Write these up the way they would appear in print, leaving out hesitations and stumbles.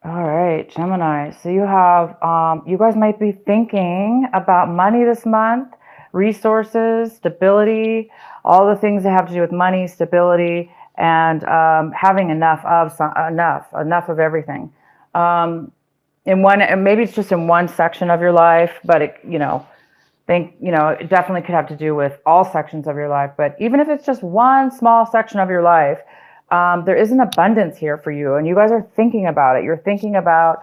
All right, Gemini. So you have, you guys might be thinking about money this month, resources, stability, all the things that have to do with money, stability, and having enough of everything. Um, in one, and maybe it's just in one section of your life, but it definitely could have to do with all sections of your life. But even if it's just one small section of your life, there is an abundance here for you, and you guys are thinking about it. You're thinking about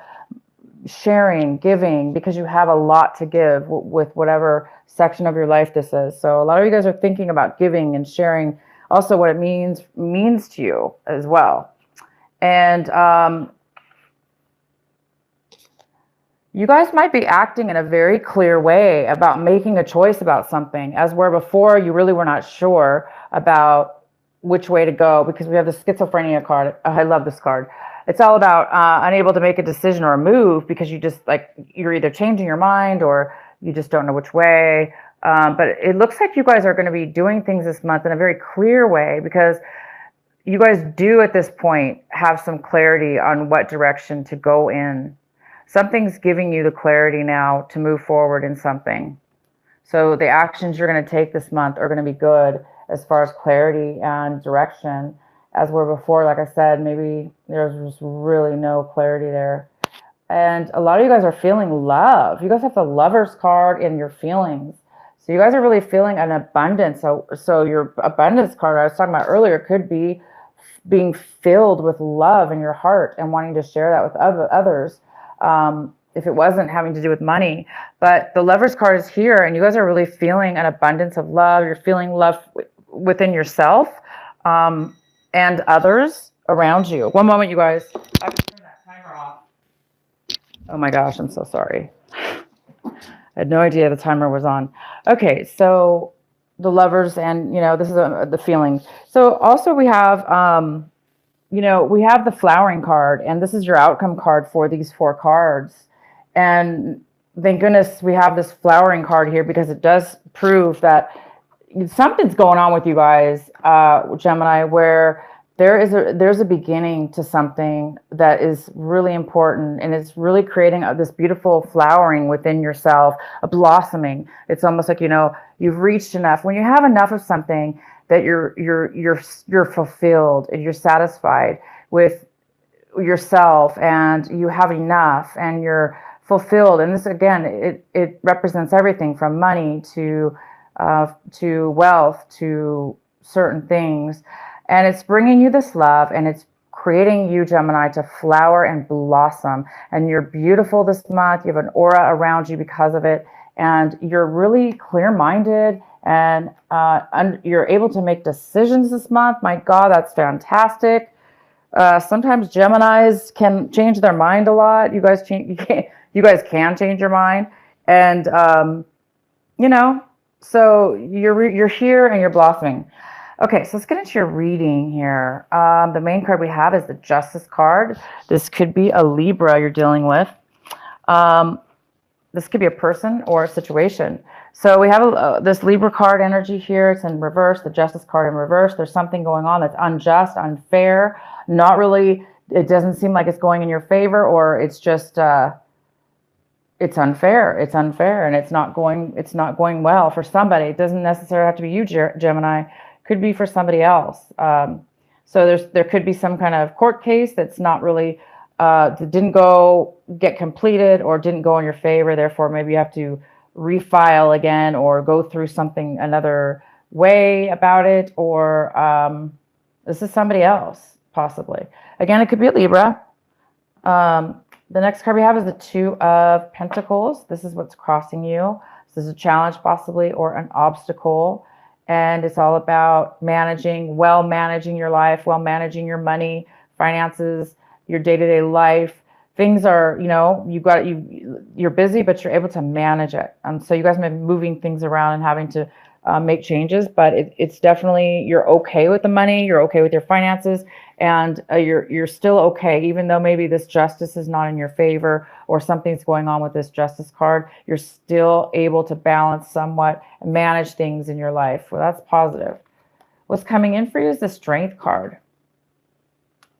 sharing, giving, because you have a lot to give with whatever section of your life this is. So a lot of you guys are thinking about giving and sharing, also what it means to you as well. And you guys might be acting in a very clear way about making a choice about something, as where before you really were not sure about which way to go, because we have the schizophrenia card. I love this card. It's all about unable to make a decision or a move because you're either changing your mind or you just don't know which way. But it looks like you guys are going to be doing things this month in a very clear way, because you guys do at this point have some clarity on what direction to go in. Something's giving you the clarity now to move forward in something. So the actions you're going to take this month are going to be good as far as clarity and direction. As where before, like I said, maybe there's just really no clarity there. And a lot of you guys are feeling love. You guys have the Lover's card in your feelings. So you guys are really feeling an abundance. So your abundance card I was talking about earlier could be being filled with love in your heart and wanting to share that with others. If it wasn't having to do with money. But the Lover's card is here, and you guys are really feeling an abundance of love. You're feeling love within yourself, and others around you. One moment, you guys. I have to turn that timer off. Oh my gosh, I'm so sorry. I had no idea the timer was on. Okay, so the Lovers, and this is the feeling. So also we have, we have the Flowering card, and this is your outcome card for these 4 cards. And thank goodness we have this Flowering card here, because it does prove that something's going on with you guys, Gemini, where there's a beginning to something that is really important, and it's really creating this beautiful flowering within yourself, a blossoming. It's almost like you've reached enough. When you have enough of something, that you're fulfilled and you're satisfied with yourself, and you have enough, and you're fulfilled. And this, again, it represents everything from money to wealth to certain things. And it's bringing you this love, and it's creating you, Gemini, to flower and blossom. And you're beautiful this month. You have an aura around you because of it. And you're really clear-minded, and you're able to make decisions this month. My God, that's fantastic. Sometimes Geminis can change their mind a lot. You guys can change your mind. And, so you're here and you're blossoming. Okay, so let's get into your reading here. The main card we have is the Justice card. This could be a Libra you're dealing with. This could be a person or a situation. So we have this Libra card energy here. It's in reverse, the Justice card in reverse. There's something going on that's unjust, unfair, not really, it doesn't seem like it's going in your favor, or it's just, it's unfair. It's unfair, and it's not going well for somebody. It doesn't necessarily have to be you, Gemini. It could be for somebody else. So there could be some kind of court case that's not really, that didn't get completed, or didn't go in your favor. Therefore, maybe you have to refile again, or go through something another way about it, or this is somebody else, possibly. Again, it could be a Libra. The next card we have is the Two of Pentacles. This is what's crossing you. This is a challenge, possibly, or an obstacle. And it's all about managing your life, managing your money, finances, your day-to-day life. Things are, you're busy, but you're able to manage it. So you guys may be moving things around and having to make changes, but it's definitely, you're okay with the money, you're okay with your finances, and you're still okay, even though maybe this justice is not in your favor, or something's going on with this Justice card. You're still able to balance somewhat and manage things in your life. Well, that's positive. What's coming in for you is the Strength card.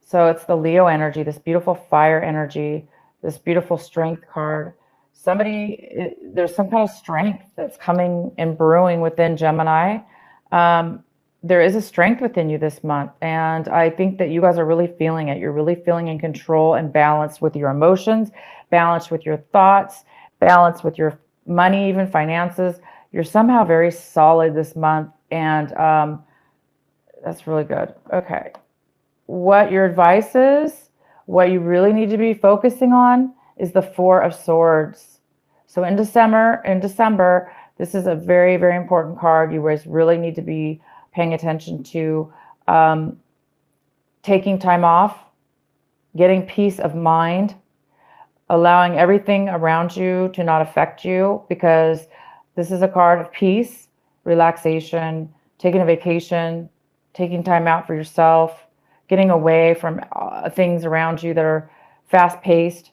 So it's the Leo energy, this beautiful fire energy, this beautiful strength card. There's some kind of strength that's coming and brewing within Gemini. There is a strength within you this month. And I think that you guys are really feeling it. You're really feeling in control and balanced with your emotions, balanced with your thoughts, balanced with your money, even finances. You're somehow very solid this month. And that's really good. Okay. What your advice is, what you really need to be focusing on is the Four of Swords. So in December, this is a very, very important card. You guys really need to be paying attention to taking time off, getting peace of mind, allowing everything around you to not affect you, because this is a card of peace, relaxation, taking a vacation, taking time out for yourself, getting away from things around you that are fast-paced.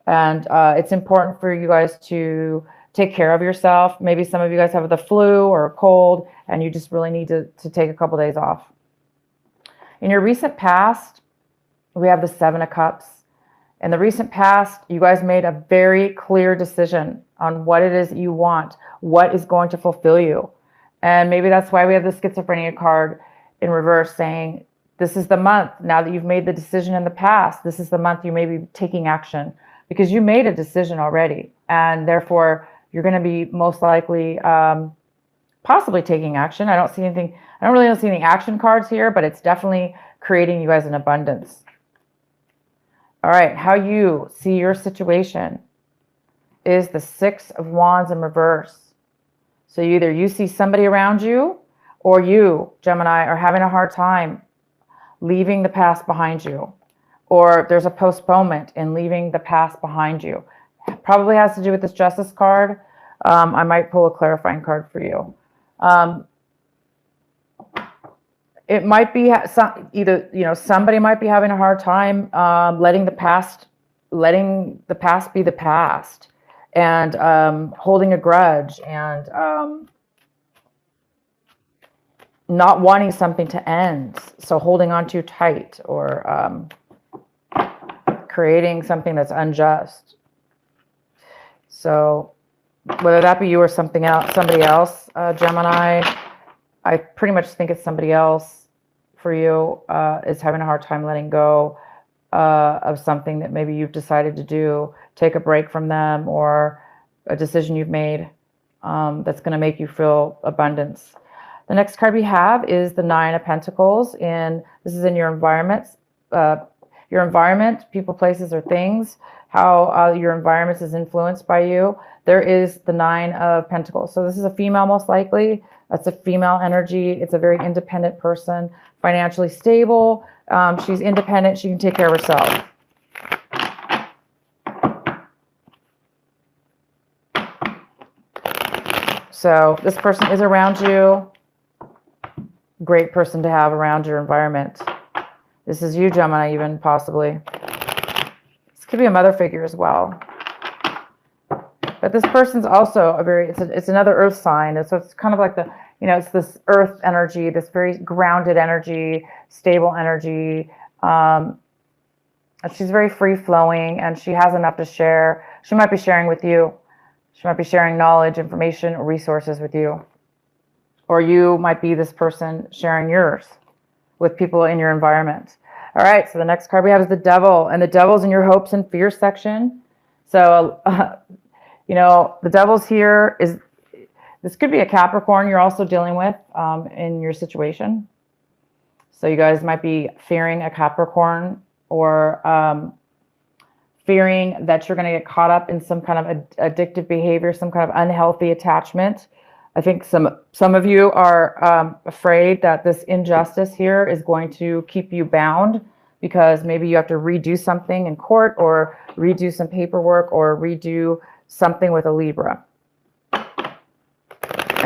And it's important for you guys to take care of yourself. Maybe some of you guys have the flu or a cold, and you just really need to take a couple days off. In your recent past, we have the Seven of Cups. In the recent past, you guys made a very clear decision on what it is that you want, what is going to fulfill you. And maybe that's why we have the schizophrenia card in reverse saying, this is the month, now that you've made the decision in the past, this is the month you may be taking action, because you made a decision already. And therefore, you're going to be most likely possibly taking action. I don't really see any action cards here, but it's definitely creating you guys an abundance. All right, how you see your situation is the Six of Wands in reverse. So either you see somebody around you, or you, Gemini, are having a hard time leaving the past behind you, or there's a postponement in leaving the past behind you. Probably has to do with this Justice card. I might pull a clarifying card for you. It might be somebody might be having a hard time letting the past be the past, and holding a grudge, and not wanting something to end, so holding on too tight, or creating something that's unjust. So whether that be you or somebody else, Gemini, I pretty much think it's somebody else for you is having a hard time letting go of something that maybe you've decided to do, take a break from them, or a decision you've made that's going to make you feel abundance. The next card we have is the Nine of Pentacles. This is in your environment. Your environment, people, places, or things, how your environment is influenced by you. There is the Nine of Pentacles. So this is a female, most likely. That's a female energy. It's a very independent person, financially stable. She's independent. She can take care of herself. So this person is around you. Great person to have around your environment. This is you, Gemini, even possibly. This could be a mother figure as well. But this person's also it's another earth sign. So it's kind of like it's this earth energy, this very grounded energy, stable energy. She's very free flowing, and she has enough to share. She might be sharing with you. She might be sharing knowledge, information, or resources with you. Or you might be this person sharing yours with people in your environment. All right, so the next card we have is the Devil, and the Devil's in your hopes and fears section. So, the Devil's here this could be a Capricorn you're also dealing with in your situation. So you guys might be fearing a Capricorn, or fearing that you're going to get caught up in some kind of addictive behavior, some kind of unhealthy attachment. I think some of you are afraid that this injustice here is going to keep you bound, because maybe you have to redo something in court, or redo some paperwork, or redo something with a Libra.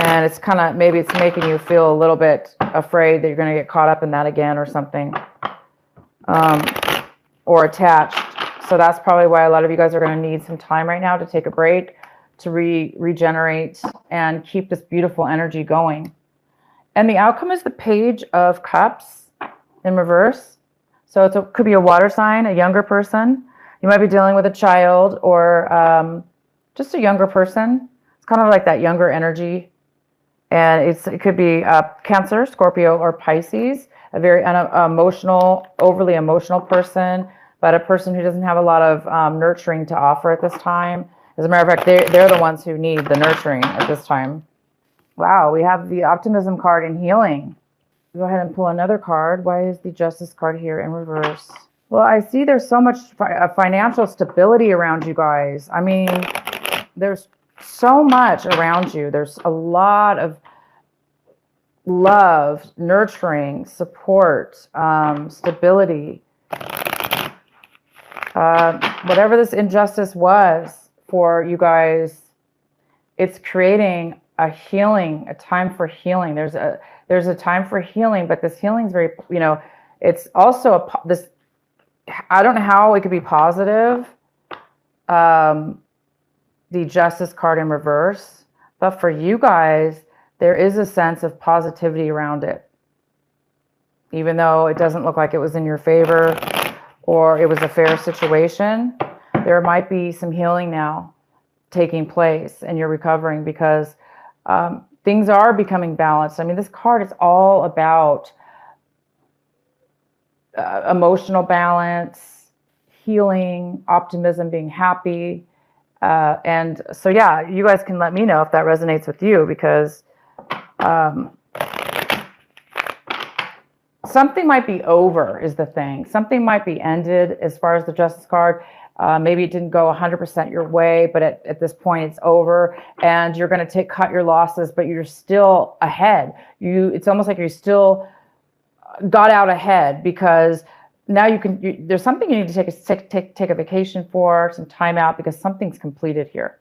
And it's maybe it's making you feel a little bit afraid that you're going to get caught up in that again, or something, or attached. So that's probably why a lot of you guys are going to need some time right now to take a break, to regenerate and keep this beautiful energy going. And the outcome is the Page of Cups in reverse. So could be a water sign, a younger person. You might be dealing with a child or just a younger person. It's kind of like that younger energy. And it could be Cancer, Scorpio, or Pisces, a very emotional, overly emotional person, but a person who doesn't have a lot of nurturing to offer at this time. As a matter of fact, they're the ones who need the nurturing at this time. Wow, we have the optimism card in healing. Go ahead and pull another card. Why is the Justice card here in reverse? Well, I see there's so much financial stability around you guys. I mean, there's so much around you. There's a lot of love, nurturing, support, stability. Whatever this injustice was for you guys, it's creating a healing, a time for healing. There's a time for healing, but this healing is very, it's also I don't know how it could be positive. The Justice card in reverse, but for you guys, there is a sense of positivity around it. Even though it doesn't look like it was in your favor or it was a fair situation, there might be some healing now taking place and you're recovering because things are becoming balanced. I mean, this card is all about emotional balance, healing, optimism, being happy. And so, yeah, you guys can let me know if that resonates with you because something might be over is the thing. Something might be ended as far as the Justice card. Maybe it didn't go 100% your way, but at this point it's over and you're going to cut your losses, but you're still ahead. It's almost like you still got out ahead because now there's something you need to take a vacation for, some time out because something's completed here.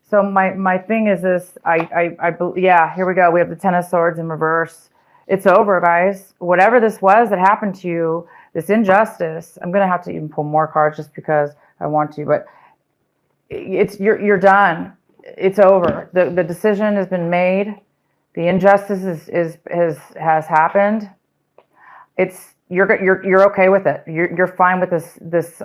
So my thing is this, yeah, here we go. We have the Ten of Swords in reverse. It's over, guys. Whatever this was that happened to you, this injustice, I'm going to have to even pull more cards just because I want to, but you're done. It's over. The decision has been made. The injustice has happened. You're okay with it. You're fine with this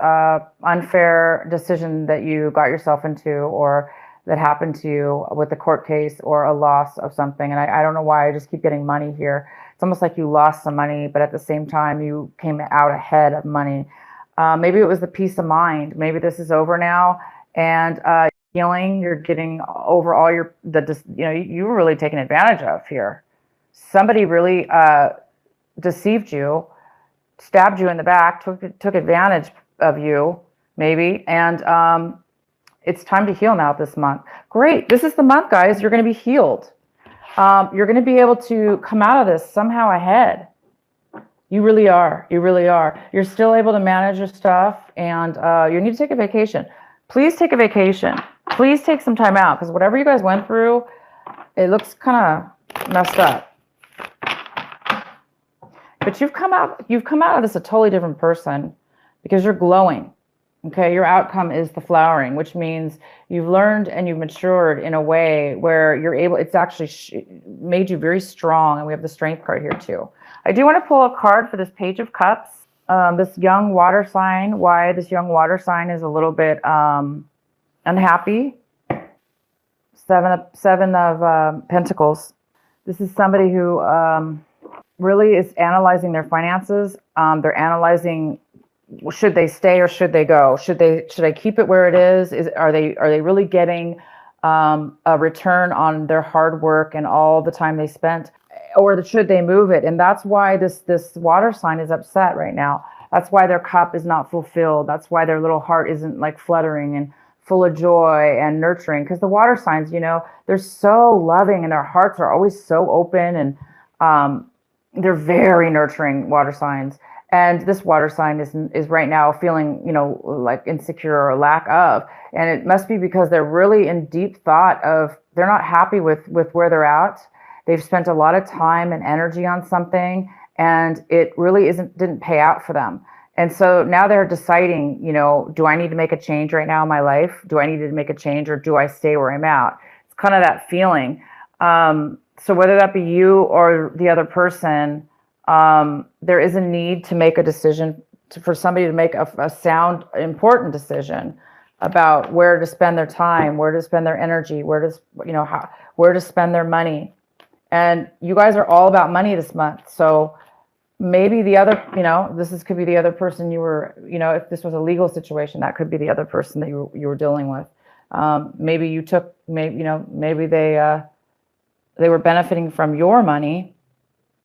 unfair decision that you got yourself into or that happened to you with the court case or a loss of something. And I don't know why I just keep getting money here. It's almost like you lost some money, but at the same time you came out ahead of money. Maybe it was the peace of mind. Maybe this is over now and healing. You're getting over all you were really taken advantage of here. Somebody really deceived you, stabbed you in the back, took advantage of you, maybe, and it's time to heal now this month. Great. This is the month, guys. You're going to be healed. You're going to be able to come out of this somehow ahead. You really are. You really are. You're still able to manage your stuff, and you need to take a vacation. Please take a vacation. Please take some time out, because whatever you guys went through, it looks kind of messed up. But you've come out of this a totally different person because you're glowing. Okay, your outcome is the flowering, which means you've learned and you've matured in a way where you're able, it's actually made you very strong. And we have the Strength card here too. I do want to pull a card for this Page of Cups. This young water sign, why this young water sign is a little bit unhappy. Seven of Pentacles. This is somebody who really is analyzing their finances. They're analyzing, should they stay or should they go? Should I keep it where it is? Are they really getting a return on their hard work and all the time they spent, or should they move it? And that's why this water sign is upset right now. That's why their cup is not fulfilled. That's why their little heart isn't like fluttering and full of joy and nurturing. Because the water signs, they're so loving and their hearts are always so open and they're very nurturing water signs. And this water sign is right now feeling, like insecure or lack of. And it must be because they're really in deep thought of, they're not happy with where they're at. They've spent a lot of time and energy on something and it really didn't pay out for them. And so now they're deciding, do I need to make a change right now in my life? Do I need to make a change or do I stay where I'm at? It's kind of that feeling. So whether that be you or the other person, There is a need to make a decision for somebody to make a sound, important decision about where to spend their time, where to spend their energy, where to spend their money. And you guys are all about money this month. So maybe the other, could be the other person you were, if this was a legal situation, that could be the other person that you were dealing with. Maybe they were benefiting from your money